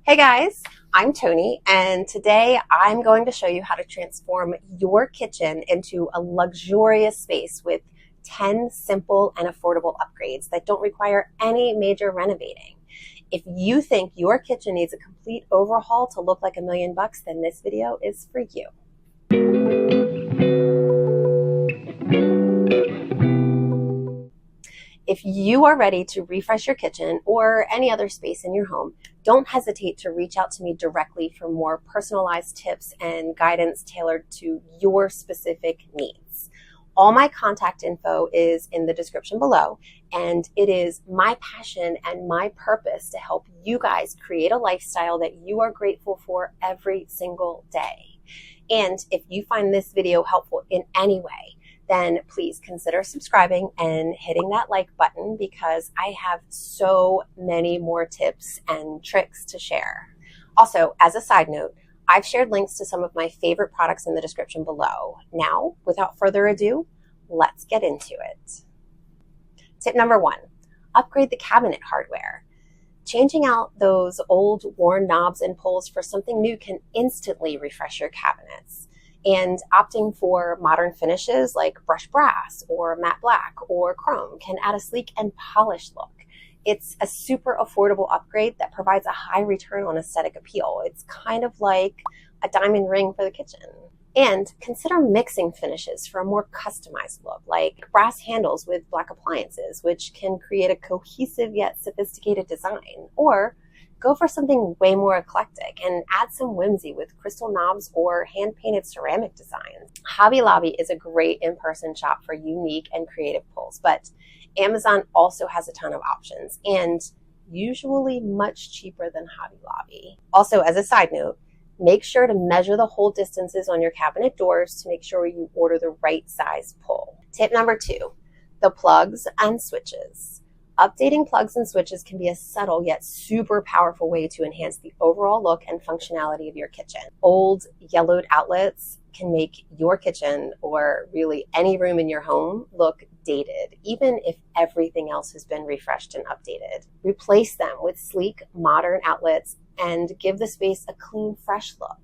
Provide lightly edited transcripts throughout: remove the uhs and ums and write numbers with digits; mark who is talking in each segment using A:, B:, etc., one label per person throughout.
A: Hey guys, I'm Toni, and today I'm going to show you how to transform your kitchen into a luxurious space with 10 simple and affordable upgrades that don't require any major renovating. If you think your kitchen needs a complete overhaul to look like $1,000,000, then this video is for you. If you are ready to refresh your kitchen or any other space in your home, don't hesitate to reach out to me directly for more personalized tips and guidance tailored to your specific needs. All my contact info is in the description below, and it is my passion and my purpose to help you guys create a lifestyle that you are grateful for every single day. And if you find this video helpful in any way, then please consider subscribing and hitting that like button, because I have so many more tips and tricks to share. Also, as a side note, I've shared links to some of my favorite products in the description below. Now, without further ado, let's get into it. Tip number 1, upgrade the cabinet hardware. Changing out those old worn knobs and pulls for something new can instantly refresh your cabinets. And opting for modern finishes like brushed brass or matte black or chrome can add a sleek and polished look. It's a super affordable upgrade that provides a high return on aesthetic appeal. It's kind of like a diamond ring for the kitchen. And consider mixing finishes for a more customized look, like brass handles with black appliances, which can create a cohesive yet sophisticated design. Or go for something way more eclectic and add some whimsy with crystal knobs or hand-painted ceramic designs. Hobby Lobby is a great in-person shop for unique and creative pulls, but Amazon also has a ton of options and usually much cheaper than Hobby Lobby. Also, as a side note, make sure to measure the hole distances on your cabinet doors to make sure you order the right size pull. Tip number 2, the plugs and switches. Updating plugs and switches can be a subtle yet super powerful way to enhance the overall look and functionality of your kitchen. Old yellowed outlets can make your kitchen, or really any room in your home, look dated, even if everything else has been refreshed and updated. Replace them with sleek, modern outlets and give the space a clean, fresh look.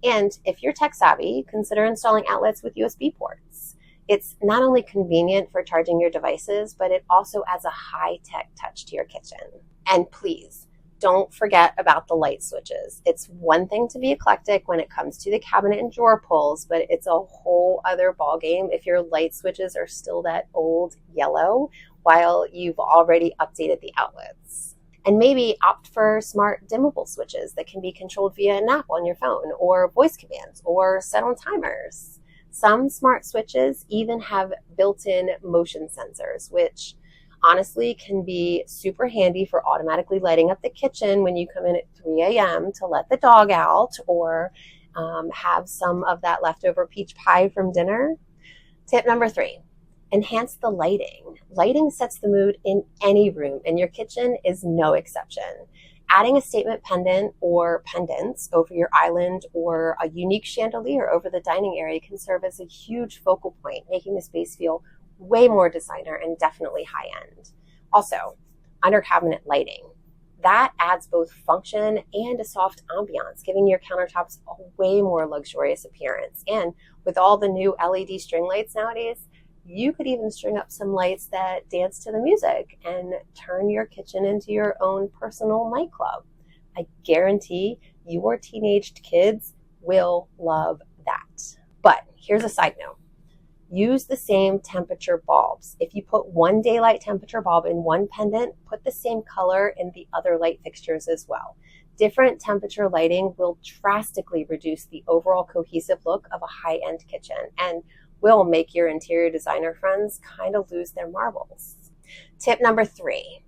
A: And if you're tech savvy, consider installing outlets with USB ports. It's not only convenient for charging your devices, but it also adds a high-tech touch to your kitchen. And please, don't forget about the light switches. It's one thing to be eclectic when it comes to the cabinet and drawer pulls, but it's a whole other ballgame if your light switches are still that old yellow while you've already updated the outlets. And maybe opt for smart dimmable switches that can be controlled via an app on your phone, or voice commands, or set on timers. Some smart switches even have built-in motion sensors, which honestly can be super handy for automatically lighting up the kitchen when you come in at 3 a.m. to let the dog out, or have some of that leftover peach pie from dinner. Tip number 3, enhance the lighting. Lighting sets the mood in any room, and your kitchen is no exception. Adding a statement pendant or pendants over your island or a unique chandelier over the dining area can serve as a huge focal point, making the space feel way more designer and definitely high-end. Also, under cabinet lighting. That adds both function and a soft ambiance, giving your countertops a way more luxurious appearance. And with all the new LED string lights nowadays, you could even string up some lights that dance to the music and turn your kitchen into your own personal nightclub. I guarantee your teenaged kids will love that. But here's a side note. Use the same temperature bulbs. If you put one daylight temperature bulb in one pendant, put the same color in the other light fixtures as well. Different temperature lighting will drastically reduce the overall cohesive look of a high-end kitchen and will make your interior designer friends kind of lose their marbles. Tip number 3,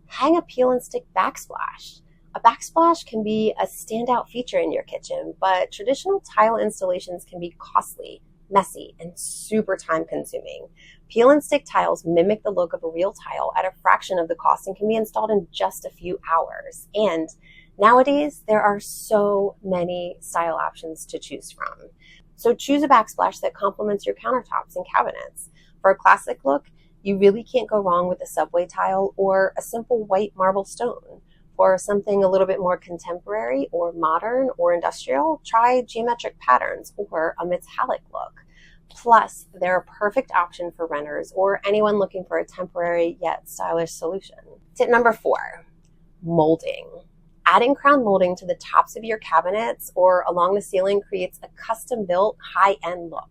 A: hang a peel and stick backsplash. A backsplash can be a standout feature in your kitchen, but traditional tile installations can be costly, messy, and super time consuming. Peel and stick tiles mimic the look of a real tile at a fraction of the cost and can be installed in just a few hours. And nowadays, there are so many style options to choose from. So choose a backsplash that complements your countertops and cabinets. For a classic look, you really can't go wrong with a subway tile or a simple white marble stone. For something a little bit more contemporary or modern or industrial, try geometric patterns or a metallic look. Plus, they're a perfect option for renters or anyone looking for a temporary yet stylish solution. Tip number 4, molding. Adding crown molding to the tops of your cabinets or along the ceiling creates a custom-built high-end look.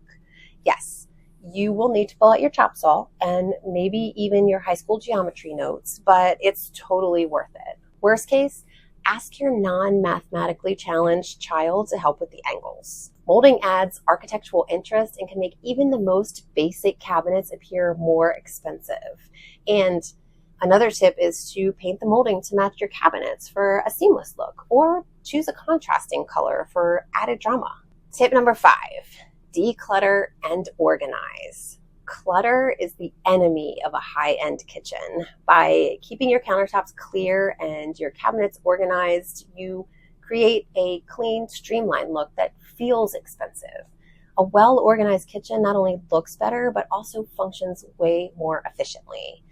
A: Yes, you will need to pull out your chop saw and maybe even your high school geometry notes, but it's totally worth it. Worst case, ask your non-mathematically challenged child to help with the angles. Molding adds architectural interest and can make even the most basic cabinets appear more expensive. And another tip is to paint the molding to match your cabinets for a seamless look, or choose a contrasting color for added drama. Tip number 5, declutter and organize. Clutter is the enemy of a high-end kitchen. By keeping your countertops clear and your cabinets organized, you create a clean, streamlined look that feels expensive. A well-organized kitchen not only looks better, but also functions way more efficiently.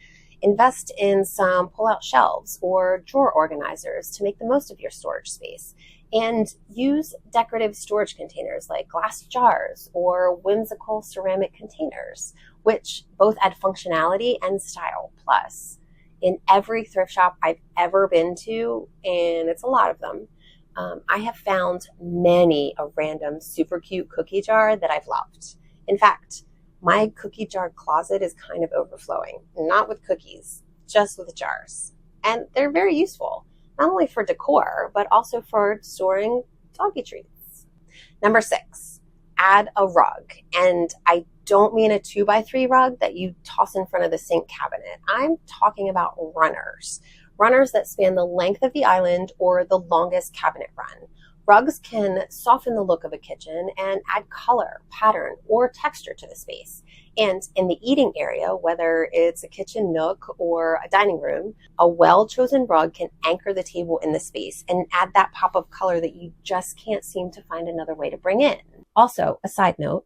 A: Invest in some pull-out shelves or drawer organizers to make the most of your storage space. And use decorative storage containers like glass jars or whimsical ceramic containers, which both add functionality and style. Plus, in every thrift shop I've ever been to, and it's a lot of them, I have found many a random super cute cookie jar that I've loved. In fact, my cookie jar closet is kind of overflowing, not with cookies, just with jars. And they're very useful, not only for decor, but also for storing doggy treats. Number 6, add a rug. And I don't mean a 2x3 rug that you toss in front of the sink cabinet. I'm talking about runners. Runners that span the length of the island or the longest cabinet run. Rugs can soften the look of a kitchen and add color, pattern, or texture to the space. And in the eating area, whether it's a kitchen nook or a dining room, a well-chosen rug can anchor the table in the space and add that pop of color that you just can't seem to find another way to bring in. Also, a side note,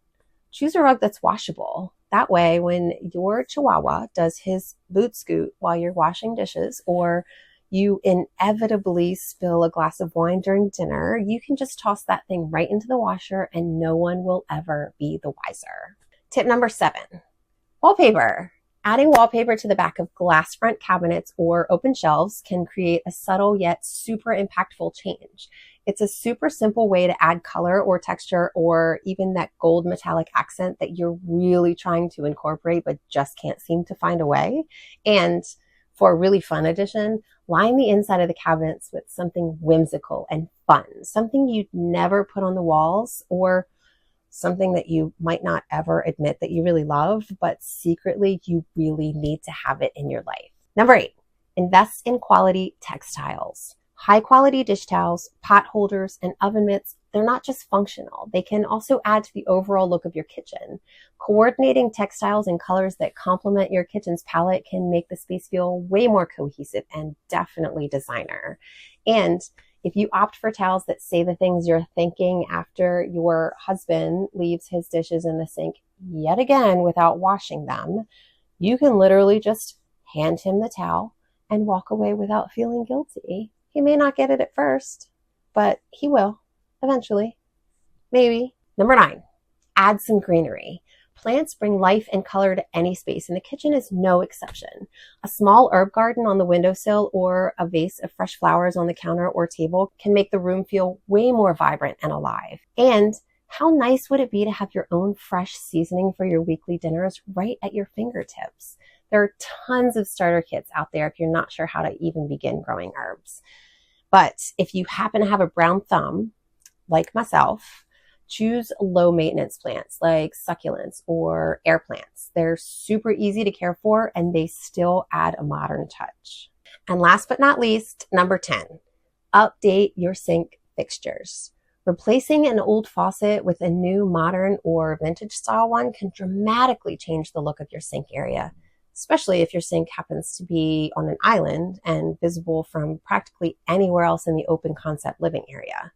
A: choose a rug that's washable. That way, when your chihuahua does his boot scoot while you're washing dishes, or you inevitably spill a glass of wine during dinner, you can just toss that thing right into the washer and no one will ever be the wiser. Tip number 7, wallpaper. Adding wallpaper to the back of glass front cabinets or open shelves can create a subtle yet super impactful change. It's a super simple way to add color or texture or even that gold metallic accent that you're really trying to incorporate but just can't seem to find a way. And for a really fun addition, line the inside of the cabinets with something whimsical and fun, something you'd never put on the walls or something that you might not ever admit that you really love, but secretly you really need to have it in your life. Number 8, invest in quality textiles. High quality dish towels, pot holders, and oven mitts, they're not just functional. They can also add to the overall look of your kitchen. Coordinating textiles and colors that complement your kitchen's palette can make the space feel way more cohesive and definitely designer. And if you opt for towels that say the things you're thinking after your husband leaves his dishes in the sink yet again without washing them, you can literally just hand him the towel and walk away without feeling guilty. He may not get it at first, but he will eventually. Maybe. Number 9, add some greenery. Plants bring life and color to any space, and the kitchen is no exception. A small herb garden on the windowsill or a vase of fresh flowers on the counter or table can make the room feel way more vibrant and alive. And how nice would it be to have your own fresh seasoning for your weekly dinners right at your fingertips? There are tons of starter kits out there if you're not sure how to even begin growing herbs. But if you happen to have a brown thumb, like myself, choose low maintenance plants like succulents or air plants. They're super easy to care for and they still add a modern touch. And last but not least, number 10, update your sink fixtures. Replacing an old faucet with a new modern or vintage style one can dramatically change the look of your sink area, especially if your sink happens to be on an island and visible from practically anywhere else in the open concept living area.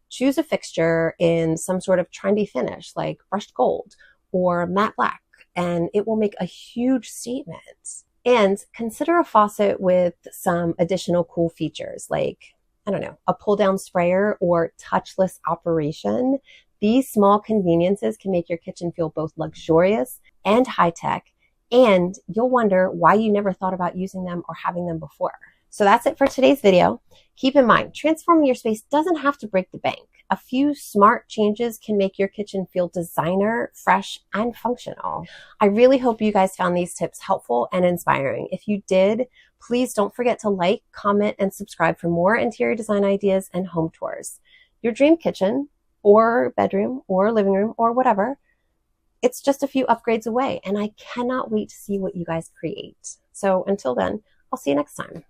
A: Choose a fixture in some sort of trendy finish like brushed gold or matte black, and it will make a huge statement. And consider a faucet with some additional cool features like, I don't know, a pull down sprayer or touchless operation. These small conveniences can make your kitchen feel both luxurious and high tech, and you'll wonder why you never thought about using them or having them before. So that's it for today's video. Keep in mind, transforming your space doesn't have to break the bank. A few smart changes can make your kitchen feel designer, fresh, and functional. I really hope you guys found these tips helpful and inspiring. If you did, please don't forget to like, comment, and subscribe for more interior design ideas and home tours. Your dream kitchen, or bedroom, or living room, or whatever, it's just a few upgrades away, and I cannot wait to see what you guys create. So until then, I'll see you next time.